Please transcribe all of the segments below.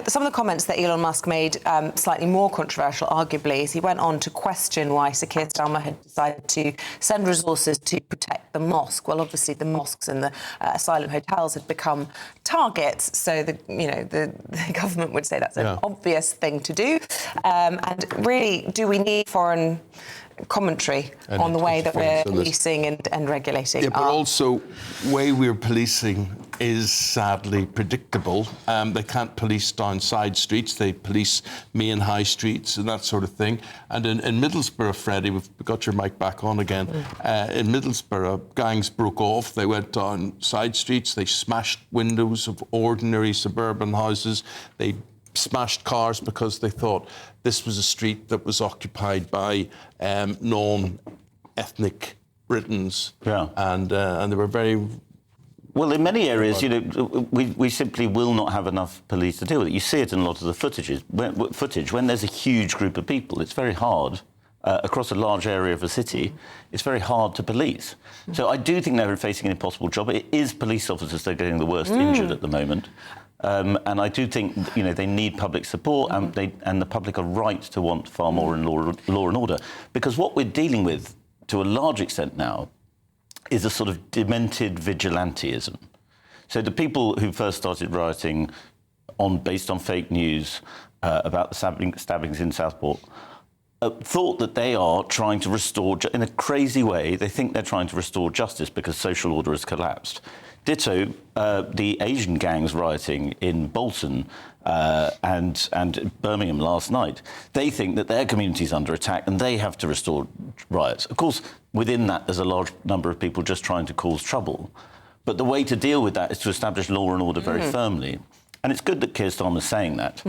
Some of the comments that Elon Musk made slightly more controversial, arguably, is he went on to question why Sir Keir Starmer had decided to send resources to protect the mosque. Well, obviously, the mosques and the asylum hotels had become targets, so the government would say that's an obvious thing to do. And really, do we need foreign commentary on the way that we're policing and regulating? Yeah, but also, the way we're policing is sadly predictable. They can't police down side streets, they police main high streets and that sort of thing. And in Middlesbrough, Freddie, we've got your mic back on again, in Middlesbrough, gangs broke off, they went down side streets, they smashed windows of ordinary suburban houses, they smashed cars because they thought this was a street that was occupied by non-ethnic Britons. Yeah. And they were very... Well, in many areas, we simply will not have enough police to deal with it. You see it in a lot of the footage. When there's a huge group of people, it's very hard, across a large area of a city, it's very hard to police. So I do think they're facing an impossible job. It is police officers that are getting the worst injured at the moment. And I do think, they need public support, and the public are right to want far more in law and order. Because what we're dealing with, to a large extent now, is a sort of demented vigilantism. So the people who first started rioting based on fake news about the stabbings in Southport thought that they are trying to restore, in a crazy way, they think they're trying to restore justice because social order has collapsed. Ditto, the Asian gangs rioting in Bolton and Birmingham last night, they think that their community's under attack and they have to restore riots. Of course, within that, there's a large number of people just trying to cause trouble. But the way to deal with that is to establish law and order very firmly. And it's good that Keir Starmer's saying that.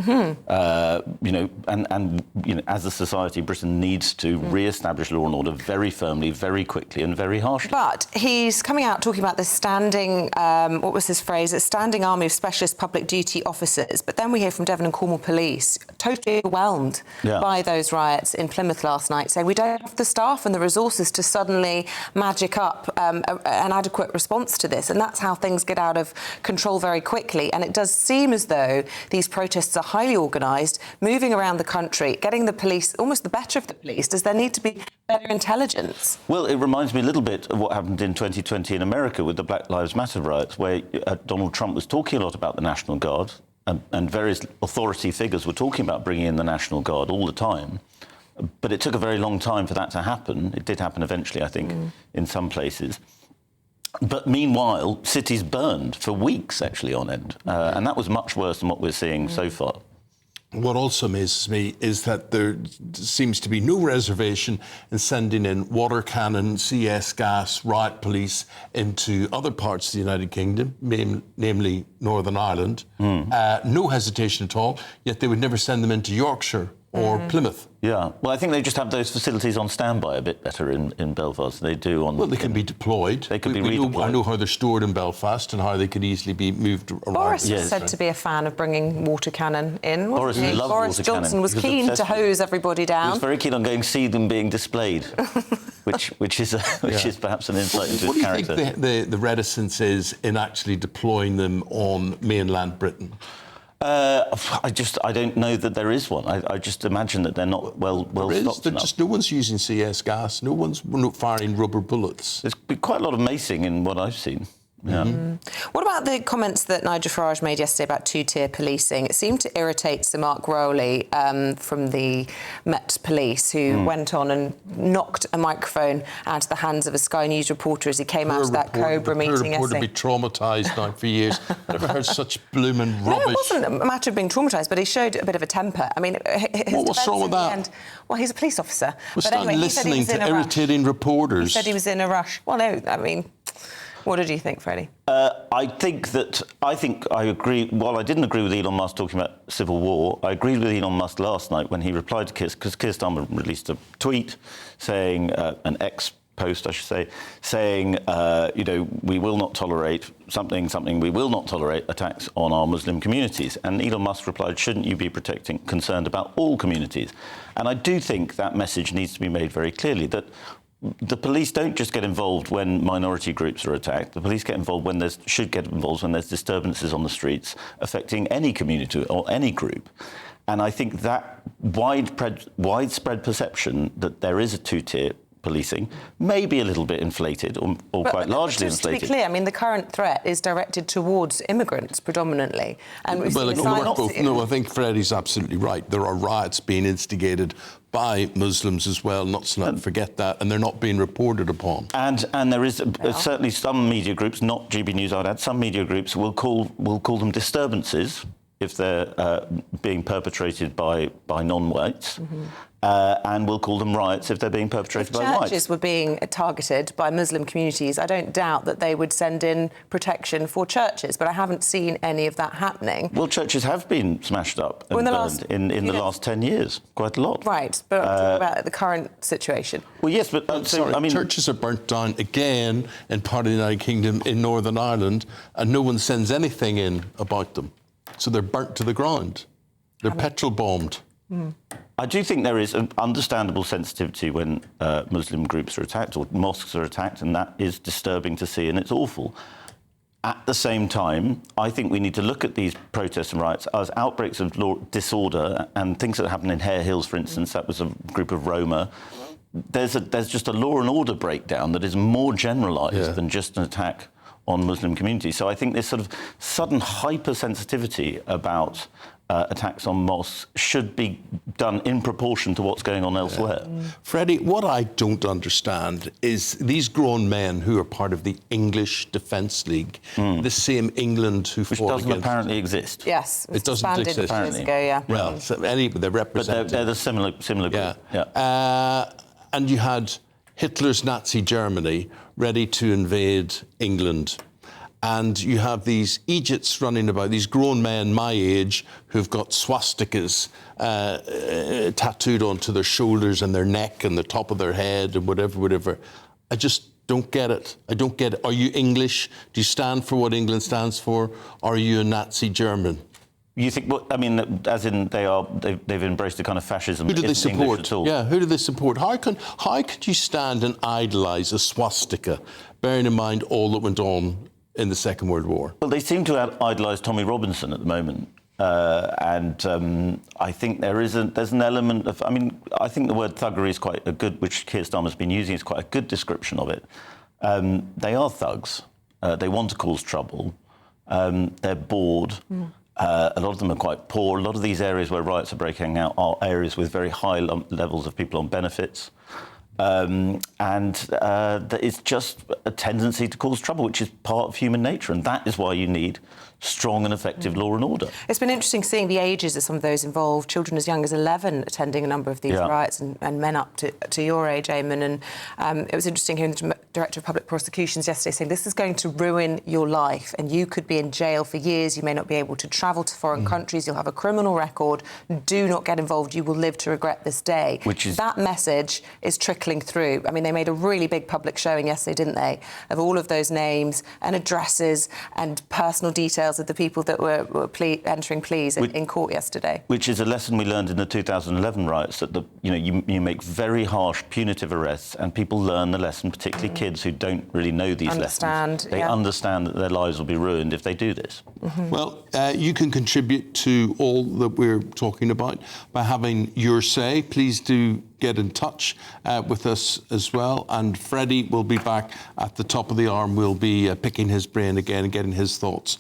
As a society, Britain needs to re-establish law and order very firmly, very quickly and very harshly. But he's coming out talking about this standing, what was his phrase, a standing army of specialist public duty officers. But then we hear from Devon and Cornwall Police, totally overwhelmed by those riots in Plymouth last night, saying we don't have the staff and the resources to suddenly magic up an adequate response to this. And that's how things get out of control very quickly. And it does seem as though these protests are highly organised, moving around the country, getting the police almost the better of the police. Does there need to be better intelligence? Well, it reminds me a little bit of what happened in 2020 in America with the Black Lives Matter riots, where Donald Trump was talking a lot about the National Guard, and various authority figures were talking about bringing in the National Guard all the time. But it took a very long time for that to happen. It did happen eventually, I think, in some places. But meanwhile, cities burned for weeks, actually, on end. And that was much worse than what we're seeing so far. What also amazes me is that there seems to be no reservation in sending in water cannon, CS gas, riot police into other parts of the United Kingdom, namely Northern Ireland. No hesitation at all, yet they would never send them into Yorkshire or Plymouth. Yeah, well, I think they just have those facilities on standby a bit better in Belfast than they do on... Well, they can be deployed. They can be redeployed. I know how they're stored in Belfast and how they could easily be moved around. Boris was said to be a fan of bringing water cannon in, wasn't he? Boris Johnson was keen to hose everybody down. He was very keen on going to see them being displayed, which is perhaps an insight into his character. What do you think the reticence is in actually deploying them on mainland Britain? I don't know that there is one. I just imagine that they're not well stocked enough. Just no one's using CS gas. No one's firing rubber bullets. There's been quite a lot of macing in what I've seen. Yeah. What about the comments that Nigel Farage made yesterday about two-tier policing? It seemed to irritate Sir Mark Rowley from the Met Police, who went on and knocked a microphone out of the hands of a Sky News reporter as he came out of that Cobra meeting. The reporter be traumatised now for years. I've never heard such blooming rubbish. No, it wasn't a matter of being traumatised, but he showed a bit of a temper. I mean, what's wrong with that? Well, he's a police officer. Well, start listening to irritating reporters. He said he was in a rush. Well, no, I mean... What did you think, Freddie? I think I agree. While I didn't agree with Elon Musk talking about civil war, I agreed with Elon Musk last night when he replied to Keir, because Keir Starmer released a tweet saying, an ex-post, I should say, saying, we will not tolerate we will not tolerate attacks on our Muslim communities. And Elon Musk replied, shouldn't you be concerned about all communities? And I do think that message needs to be made very clearly, that the police don't just get involved when minority groups are attacked. The police get involved when should get involved when there's disturbances on the streets affecting any community or any group. And I think that widespread perception that there is a two-tier policing may be a little bit inflated or quite largely inflated. Just to be clear, I mean, the current threat is directed towards immigrants predominantly. And we've seen I think Freddie's absolutely right. There are riots being instigated by Muslims as well, not to forget that, and they're not being reported upon. And there is certainly some media groups, not GB News, I'd add, some media groups will call them disturbances if they're being perpetrated by non-whites. And we'll call them riots if they're being perpetrated by whites. If churches were being targeted by Muslim communities, I don't doubt that they would send in protection for churches, but I haven't seen any of that happening. Well, churches have been smashed up and burned in the last 10 years, quite a lot. Right, but I'm talking about the current situation. Well, yes, but... churches are burnt down again in part of the United Kingdom in Northern Ireland, and no one sends anything in about them. So they're burnt to the ground. They're petrol bombed. I do think there is an understandable sensitivity when Muslim groups are attacked or mosques are attacked, and that is disturbing to see, and it's awful. At the same time, I think we need to look at these protests and riots as outbreaks of disorder and things that happened in Hare Hills, for instance. That was a group of Roma. There's just a law and order breakdown that is more generalised than just an attack on Muslim communities. So I think this sort of sudden hypersensitivity about attacks on mosques should be done in proportion to what's going on elsewhere. Freddie, what I don't understand is these grown men who are part of the English Defence League, the same England who Which fought doesn't apparently exist. Yes, it doesn't exist. Years ago, yeah. Well, they're represented. But they're the similar group. Yeah. And you had Hitler's Nazi Germany ready to invade England. And you have these Egypts running about, these grown men my age who've got swastikas tattooed onto their shoulders and their neck and the top of their head and whatever. I just don't get it. I don't get it. Are you English? Do you stand for what England stands for? Are you a Nazi German? You think? Well, I mean, as in they've embraced a kind of fascism. Who do they support? At all. Yeah, who do they support? How could you stand and idolise a swastika, bearing in mind all that went on in the Second World War? Well, they seem to idolise Tommy Robinson at the moment, and I think there's an element of. I mean, I think the word thuggery is quite a good, which Keir Starmer's been using, is quite a good description of it. They are thugs. They want to cause trouble. They're bored. A lot of them are quite poor. A lot of these areas where riots are breaking out are areas with very high levels of people on benefits. It's just a tendency to cause trouble, which is part of human nature, and that is why you need strong and effective law and order. It's been interesting seeing the ages of some of those involved, children as young as 11 attending a number of these riots, and men up to your age, Eamonn. And it was interesting hearing the Director of Public Prosecutions yesterday saying this is going to ruin your life and you could be in jail for years, you may not be able to travel to foreign countries, you'll have a criminal record, do not get involved, you will live to regret this day. That message is trickling through. I mean, they made a really big public showing yesterday, didn't they, of all of those names and addresses and personal details of the people that were entering pleas in court yesterday. Which is a lesson we learned in the 2011 riots, that you make very harsh punitive arrests and people learn the lesson, particularly kids who don't really know these lessons. They understand that their lives will be ruined if they do this. Well, you can contribute to all that we're talking about by having your say. Please do get in touch with us as well. And Freddie will be back at the top of the hour. We'll be picking his brain again and getting his thoughts